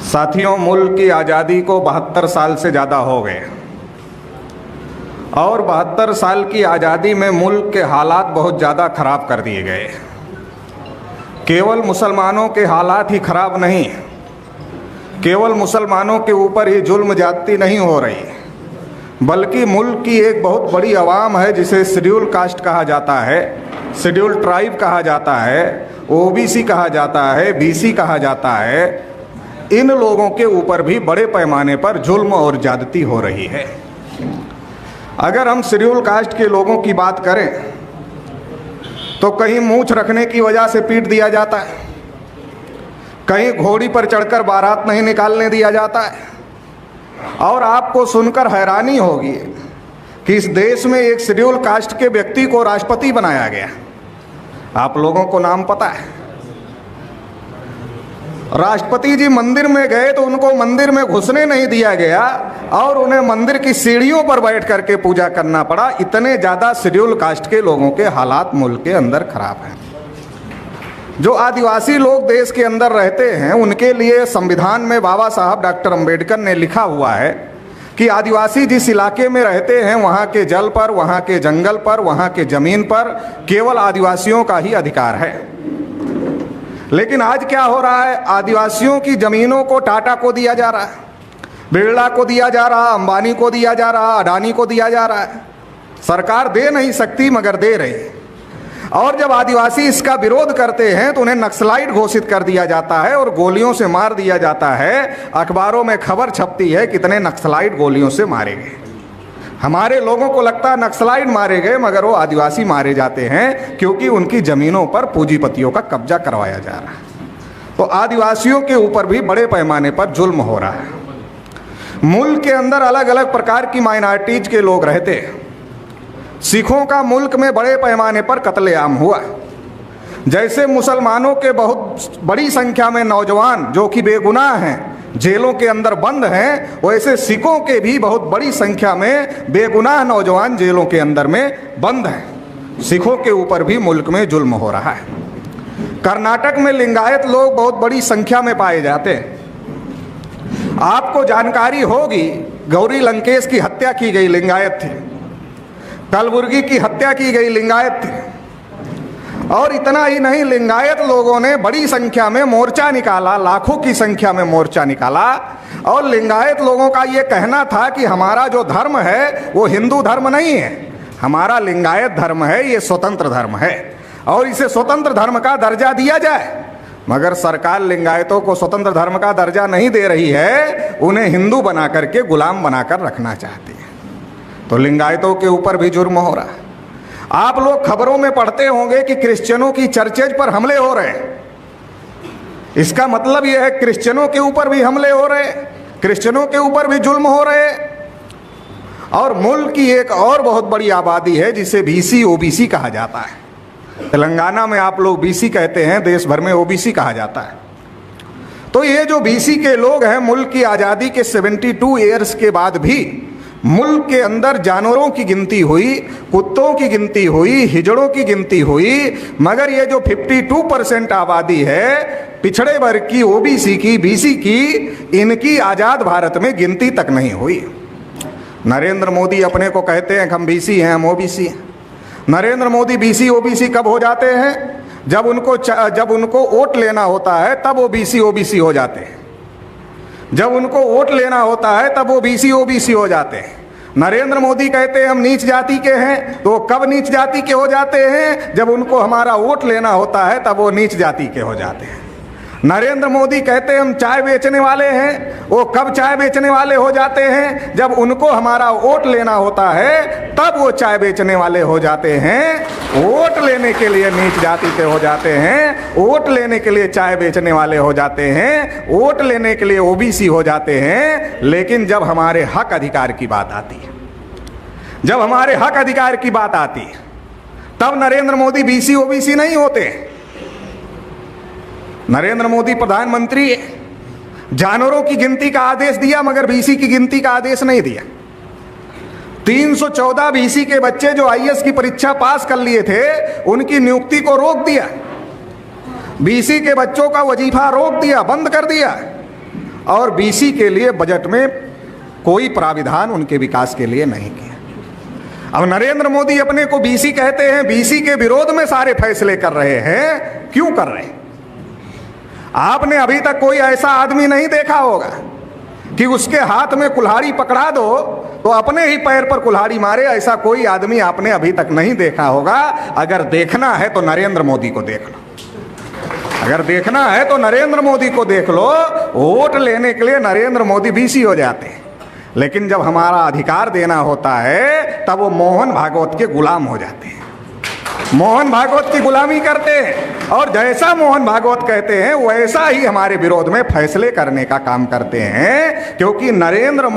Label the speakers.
Speaker 1: साथियों, मुल्क की आज़ादी को 72 साल से ज़्यादा हो गए और 72 साल की आज़ादी में मुल्क के हालात बहुत ज़्यादा ख़राब कर दिए गए। केवल मुसलमानों के हालात ही ख़राब नहीं, केवल मुसलमानों के ऊपर ही जुल्म ज़्यादती नहीं हो रही, बल्कि मुल्क की एक बहुत बड़ी आवाम है जिसे शेड्यूल कास्ट कहा जाता है, शेड्यूल ट्राइब कहा जाता है, ओबीसी कहा जाता है, बीसी कहा जाता है। इन लोगों के ऊपर भी बड़े पैमाने पर जुल्म और ज़्यादती हो रही है। अगर हम शेड्यूल कास्ट के लोगों की बात करें तो कहीं मूंछ रखने की वजह से पीट दिया जाता है, कहीं घोड़ी पर चढ़कर बारात नहीं निकालने दिया जाता है। और आपको सुनकर हैरानी होगी कि इस देश में एक शेड्यूल कास्ट के व्यक्ति को राष्ट्रपति बनाया गया। आप लोगों को नाम पता है? राष्ट्रपति जी मंदिर में गए तो उनको मंदिर में घुसने नहीं दिया गया और उन्हें मंदिर की सीढ़ियों पर बैठ करके पूजा करना पड़ा। इतने ज़्यादा शेड्यूल कास्ट के लोगों के हालात मुल्क के अंदर खराब हैं। जो आदिवासी लोग देश के अंदर रहते हैं उनके लिए संविधान में बाबा साहब डॉक्टर अंबेडकर ने लिखा हुआ है कि आदिवासी जिस इलाके में रहते हैं वहाँ के जल पर, वहाँ के जंगल पर, वहाँ के ज़मीन पर केवल आदिवासियों का ही अधिकार है। लेकिन आज क्या हो रहा है? आदिवासियों की ज़मीनों को टाटा को दिया जा रहा है, बिरला को दिया जा रहा, अंबानी को दिया जा रहा, अडानी को दिया जा रहा है। सरकार दे नहीं सकती मगर दे रही है। और जब आदिवासी इसका विरोध करते हैं तो उन्हें नक्सलाइट घोषित कर दिया जाता है और गोलियों से मार दिया जाता है। अखबारों में खबर छपती है कितने नक्सलाइट गोलियों से मारे गए। हमारे लोगों को लगता है नक्सलाइट मारे गए, मगर वो आदिवासी मारे जाते हैं क्योंकि उनकी ज़मीनों पर पूंजीपतियों का कब्जा करवाया जा रहा है। तो आदिवासियों के ऊपर भी बड़े पैमाने पर जुल्म हो रहा है। मुल्क के अंदर अलग अलग प्रकार की माइनॉरिटीज के लोग रहते हैं। सिखों का मुल्क में बड़े पैमाने पर कत्लेआम हुआ। जैसे मुसलमानों के बहुत बड़ी संख्या में नौजवान जो कि बेगुनाह हैं जेलों के अंदर बंद हैं, वैसे सिखों के भी बहुत बड़ी संख्या में बेगुनाह नौजवान जेलों के अंदर में बंद हैं। सिखों के ऊपर भी मुल्क में जुल्म हो रहा है। कर्नाटक में लिंगायत लोग बहुत बड़ी संख्या में पाए जाते हैं। आपको जानकारी होगी गौरी लंकेश की हत्या की गई लिंगायत थे, कलबुर्गी की हत्या की गई लिंगायत थे। और इतना ही नहीं, लिंगायत लोगों ने बड़ी संख्या में मोर्चा निकाला, लाखों की संख्या में मोर्चा निकाला। और लिंगायत लोगों का ये कहना था कि हमारा जो धर्म है वो हिंदू धर्म नहीं है, हमारा लिंगायत धर्म है, ये स्वतंत्र धर्म है और इसे स्वतंत्र धर्म का दर्जा दिया जाए। मगर सरकार लिंगायतों को स्वतंत्र धर्म का दर्जा नहीं दे रही है, उन्हें हिंदू बना करके गुलाम बनाकर रखना चाहती है। तो लिंगायतों के ऊपर भी जुर्म हो रहा है। आप लोग खबरों में पढ़ते होंगे कि क्रिश्चियनों की चर्चेज पर हमले हो रहे हैं। इसका मतलब यह है क्रिश्चियनों के ऊपर भी हमले हो रहे, क्रिश्चियनों के ऊपर भी जुल्म हो रहे। और मुल्क की एक और बहुत बड़ी आबादी है जिसे बीसी ओबीसी कहा जाता है। तेलंगाना में आप लोग बीसी कहते हैं, देश भर में ओबीसी कहा जाता है। तो ये जो बीसी के लोग हैं, मुल्क की आज़ादी के 72 ईयर्स के बाद भी मुल्क के अंदर जानवरों की गिनती हुई, कुत्तों की गिनती हुई, हिजड़ों की गिनती हुई, मगर ये जो 52% आबादी है पिछड़े वर्ग की, ओबीसी की, बीसी की, इनकी आज़ाद भारत में गिनती तक नहीं हुई। नरेंद्र मोदी अपने को कहते हैं हम बीसी हैं, हम ओबीसी हैं। नरेंद्र मोदी बीसी ओबीसी कब हो जाते हैं? जब उनको वोट लेना होता है तब वो बीसी ओबीसी हो जाते हैं। जब उनको वोट लेना होता है तब वो बीसी ओबीसी हो जाते हैं। नरेंद्र मोदी कहते हैं हम नीच जाति के हैं, तो कब नीच जाति के हो जाते हैं? जब उनको हमारा वोट लेना होता है तब वो नीच जाति के हो जाते हैं। नरेंद्र मोदी कहते हैं हम चाय बेचने वाले हैं, वो कब चाय बेचने वाले हो जाते हैं? जब उनको हमारा वोट लेना होता है तब वो चाय बेचने वाले हो जाते हैं। वोट लेने के लिए नीच जाति के हो जाते हैं, वोट लेने के लिए चाय बेचने वाले हो जाते हैं, वोट लेने के लिए ओबीसी हो जाते हैं। लेकिन जब हमारे हक अधिकार की बात आती है, जब हमारे हक अधिकार की बात आती है तब नरेंद्र मोदी बीसी ओबीसी नहीं होते। नरेंद्र मोदी प्रधानमंत्री जानवरों की गिनती का आदेश दिया मगर बीसी की गिनती का आदेश नहीं दिया। 314 बीसी के बच्चे जो आईएएस की परीक्षा पास कर लिए थे उनकी नियुक्ति को रोक दिया। बीसी के बच्चों का वजीफा रोक दिया, बंद कर दिया। और बीसी के लिए बजट में कोई प्राविधान उनके विकास के लिए नहीं किया। अब नरेंद्र मोदी अपने को बीसी कहते हैं, बीसी के विरोध में सारे फैसले कर रहे हैं। क्यों कर रहे हैं? आपने अभी तक कोई ऐसा आदमी नहीं देखा होगा कि उसके हाथ में कुल्हाड़ी पकड़ा दो तो अपने ही पैर पर कुल्हाड़ी मारे। ऐसा कोई आदमी आपने अभी तक नहीं देखा होगा। अगर देखना है तो नरेंद्र मोदी को देख लो, अगर देखना है तो नरेंद्र मोदी को देख लो। वोट लेने के लिए नरेंद्र मोदी बीसी हो जाते हैं, लेकिन जब हमारा अधिकार देना होता है तब वो मोहन भागवत के गुलाम हो जाते हैं, मोहन भागवत की गुलामी करते हैं। और जैसा मोहन भागवत कहते हैं वैसा ही हमारे विरोध में फैसले करने का काम करते हैं, क्योंकि नरेंद्र